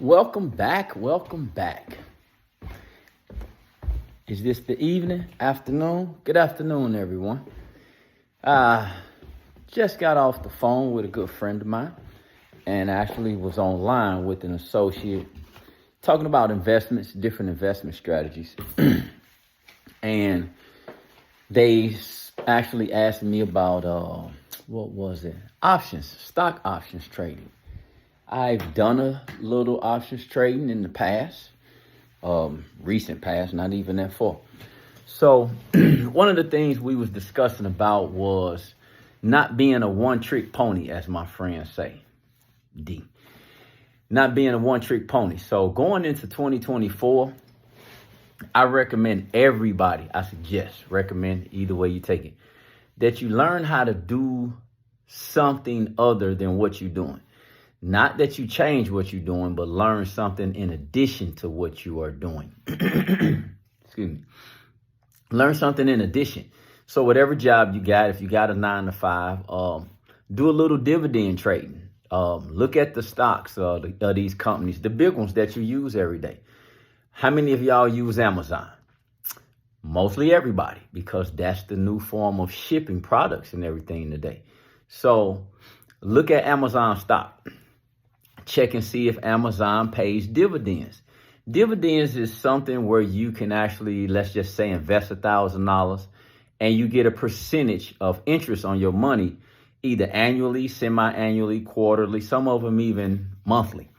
Welcome back. Welcome back. Is this the evening, afternoon? Good afternoon, everyone. Just got off the phone with a good friend of mine and actually was online with an associate talking about investments, different investment strategies. And they actually asked me about, what was it? Options, stock options trading. I've done a little options trading in the past, recent past, not even that far. So one of the things we was discussing about was not being a one-trick pony, as my friends say, D. Not being a one-trick pony. So going into 2024, I recommend everybody, recommend either way you take it, that you learn how to do something other than what you're doing. Not that you change what you're doing, but learn something in addition to what you are doing. Excuse me. Learn something in addition. So whatever job you got, if you got a 9 to 5, do a little dividend trading. Look at the stocks of these companies, the big ones that you use every day. How many of y'all use Amazon? Mostly everybody, because that's the new form of shipping products and everything today. So look at Amazon stock. Check and see if Amazon pays dividends. Dividends is something where you can actually, let's just say, invest $1,000 and you get a percentage of interest on your money, either annually, semi-annually, quarterly, some of them even monthly.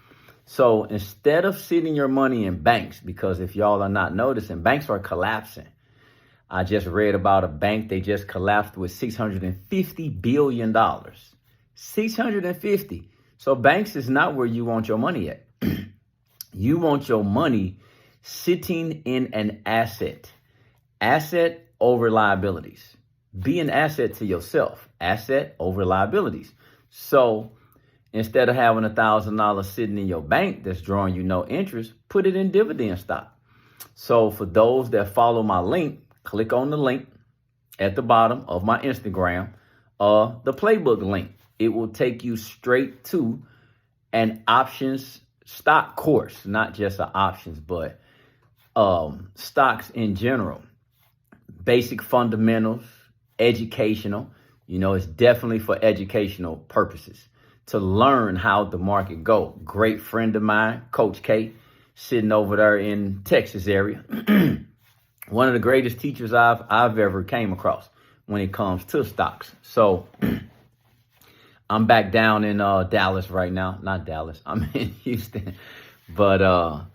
So instead of sitting your money in banks, because if y'all are not noticing, banks are collapsing. I just read about a bank, they just collapsed with $650 billion. 650. So banks is not where you want your money at. You want your money sitting in an asset. Asset over liabilities. Be an asset to yourself. Asset over liabilities. So instead of having $1,000 sitting in your bank that's drawing you no interest, put it in dividend stock. So for those that follow my link, click on the link at the bottom of my Instagram, the playbook link. It will take you straight to an options stock course, not just the options, but stocks in general. Basic fundamentals, educational. It's definitely for educational purposes to learn how the market go. Great friend of mine, Coach K, sitting over there in Texas area. One of the greatest teachers I've ever came across when it comes to stocks. So I'm back down in Dallas right now. Not Dallas. I'm in Houston. But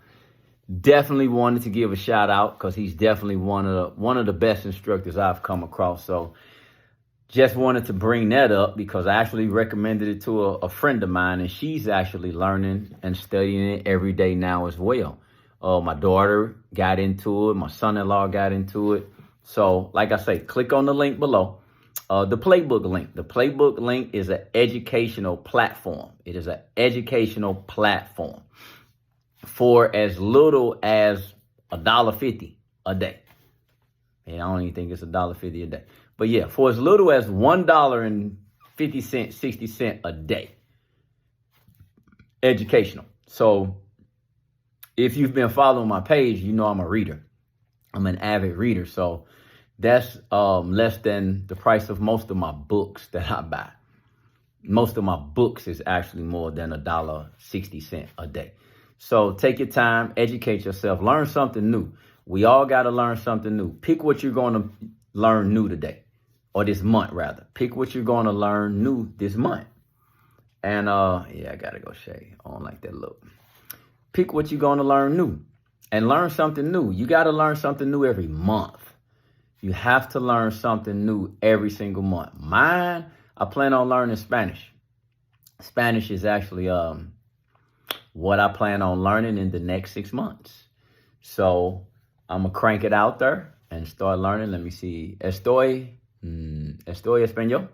definitely wanted to give a shout out because he's definitely one of the best instructors I've come across. So just wanted to bring that up because I actually recommended it to a friend of mine, and she's actually learning and studying it every day now as well. My daughter got into it. My son-in-law got into it. So like I say, click on the link below. The playbook link. The playbook link is an educational platform. It is an educational platform for as little as $1.50 a day. And I don't even think it's $1.50 a day. But yeah, for as little as $1.50, 60 cents a day. Educational. So if you've been following my page, you know I'm a reader. I'm an avid reader. So that's less than the price of most of my books that I buy. Most of my books is actually more than $1.60 a day. So take your time, educate yourself, learn something new. We all got to learn something new. Pick what you're going to learn new today, or this month rather. Pick what you're going to learn new this month. And yeah, I got to go shave. I don't like that look. Pick what you're going to learn new and learn something new. You got to learn something new every month. You have to learn something new every single month. Mine, I plan on learning Spanish. Spanish is actually what I plan on learning in the next 6 months. So I'm going to crank it out there and start learning. Let me see. Estoy español?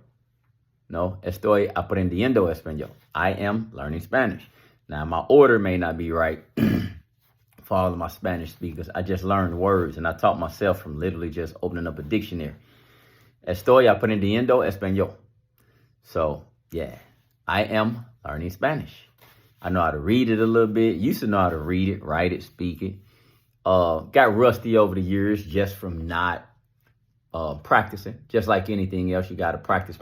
No, estoy aprendiendo español. I am learning Spanish. Now, my order may not be right for all of my Spanish speakers. I just learned words, and I taught myself from literally just opening up a dictionary. Estoy aprendiendo español. So, yeah, I am learning Spanish. I know how to read it a little bit. Used to know how to read it, write it, speak it. Got rusty over the years just from not practicing. Just like anything else, you got to practice.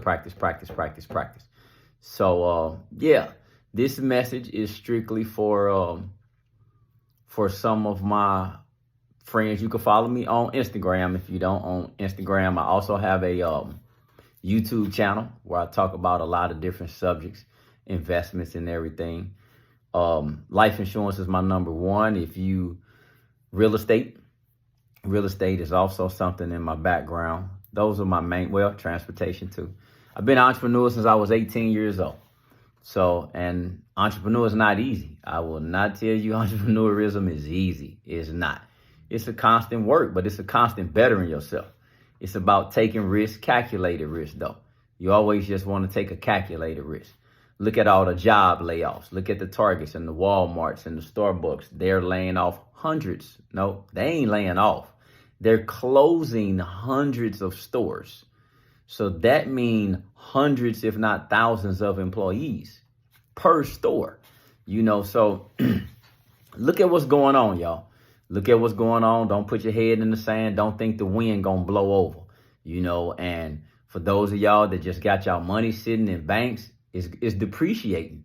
So, yeah, this message is strictly for some of my friends. You can follow me on Instagram. If you don't on Instagram, I also have a YouTube channel where I talk about a lot of different subjects, investments and everything. Life insurance is my number one. If you real estate is also something in my background. Those are my main, well, transportation too. I've been an entrepreneur since I was 18 years old. So, and entrepreneur is not easy. I will not tell you entrepreneurism is easy. It's not. It's a constant work, but it's a constant bettering yourself. It's about taking risks, calculated risk though. You always just want to take a calculated risk. Look at all the job layoffs. Look at the Targets and the Walmarts and the Starbucks. They're laying off hundreds. No, they ain't laying off. They're closing hundreds of stores. So that means hundreds, if not thousands of employees per store. So look at what's going on, y'all. Look at what's going on. Don't put your head in the sand. Don't think the wind gonna blow over, and for those of y'all that just got y'all money sitting in banks, it's depreciating.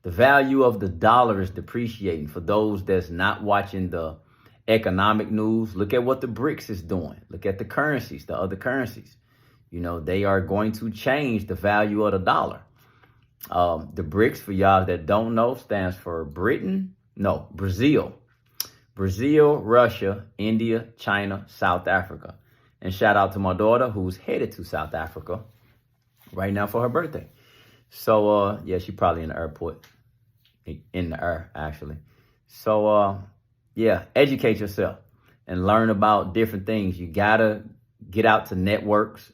The value of the dollar is depreciating. For those that's not watching the economic news, look at what the BRICS is doing. Look at the currencies, the other currencies. They are going to change the value of the dollar. The BRICS, for y'all that don't know, stands for Brazil. Brazil, Russia, India, China, South Africa. And shout out to my daughter who's headed to South Africa right now for her birthday. So, yeah, she's probably in the airport, in the air, actually. So, yeah, educate yourself and learn about different things. You got to get out to networks,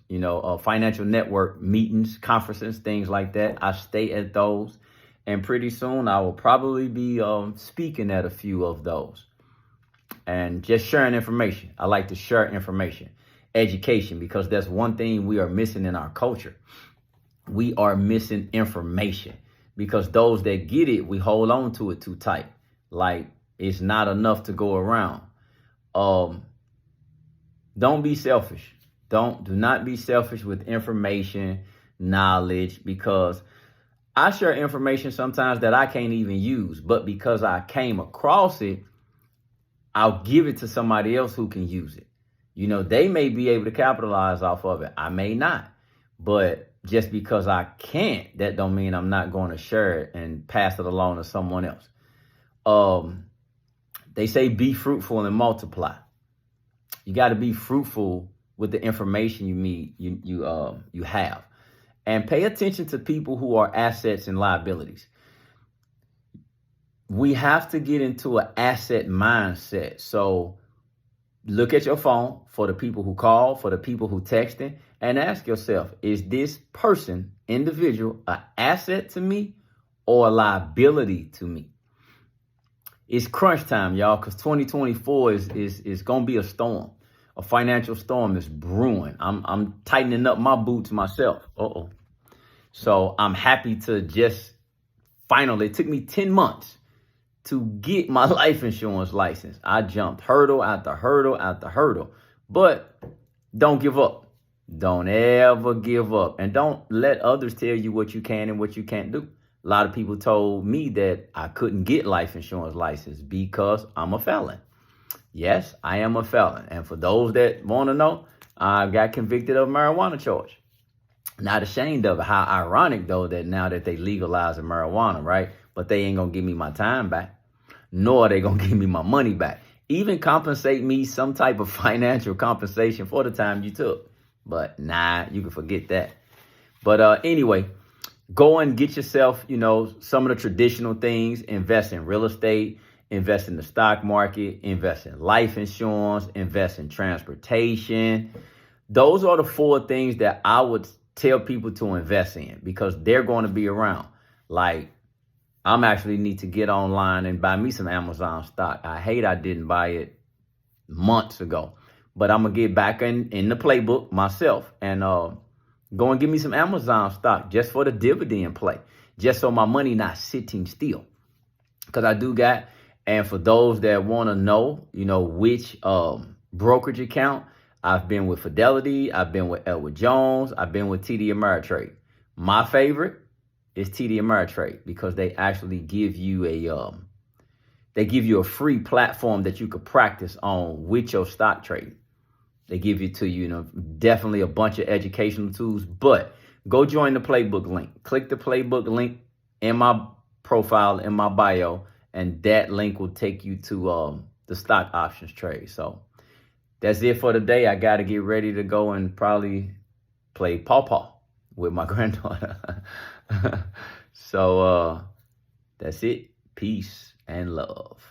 financial network meetings, conferences, things like that. I stay at those. And pretty soon I will probably be speaking at a few of those. And just sharing information. I like to share information, education, because that's one thing we are missing in our culture. We are missing information because those that get it, we hold on to it too tight. Like it's not enough to go around. Don't be selfish. Do not be selfish with information, knowledge, because I share information sometimes that I can't even use, but because I came across it, I'll give it to somebody else who can use it. They may be able to capitalize off of it. I may not. But just because I can't, that don't mean I'm not going to share it and pass it along to someone else. They say be fruitful and multiply. You got to be fruitful with the information you have. And pay attention to people who are assets and liabilities. We have to get into an asset mindset. So look at your phone for the people who call, for the people who texting, and ask yourself, is this person, individual, an asset to me or a liability to me? It's crunch time, y'all, because 2024 is going to be a storm. A financial storm is brewing. I'm tightening up my boots myself. So I'm happy to just finally, it took me 10 months to get my life insurance license. I jumped hurdle after hurdle after hurdle, but don't give up. Don't ever give up. And don't let others tell you what you can and what you can't do. A lot of people told me that I couldn't get life insurance license because I'm a felon. Yes, I am a felon. And for those that want to know, I got convicted of marijuana charge. Not ashamed of it. How ironic, though, that now that they legalized marijuana, right? But they ain't going to give me my time back, nor are they going to give me my money back. Even compensate me some type of financial compensation for the time you took. But nah, you can forget that. But anyway, go and get yourself, some of the traditional things. Invest in real estate, invest in the stock market, invest in life insurance, invest in transportation. Those are the 4 things that I would tell people to invest in because they're going to be around. Like, I'm actually need to get online and buy me some Amazon stock. I hate I didn't buy it months ago, but I'm going to get back in the playbook myself and go and give me some Amazon stock just for the dividend play, just so my money not sitting still. because I do got. And for those that want to know, which brokerage account, I've been with Fidelity, I've been with Edward Jones, I've been with TD Ameritrade. My favorite is TD Ameritrade because they actually give you a free platform that you could practice on with your stock trading. They give it to you, definitely a bunch of educational tools, but go join the playbook link. Click the playbook link in my profile, in my bio, and that link will take you to the stock options trade. So that's it for today. I got to get ready to go and probably play paw with my granddaughter. So that's it. Peace and love.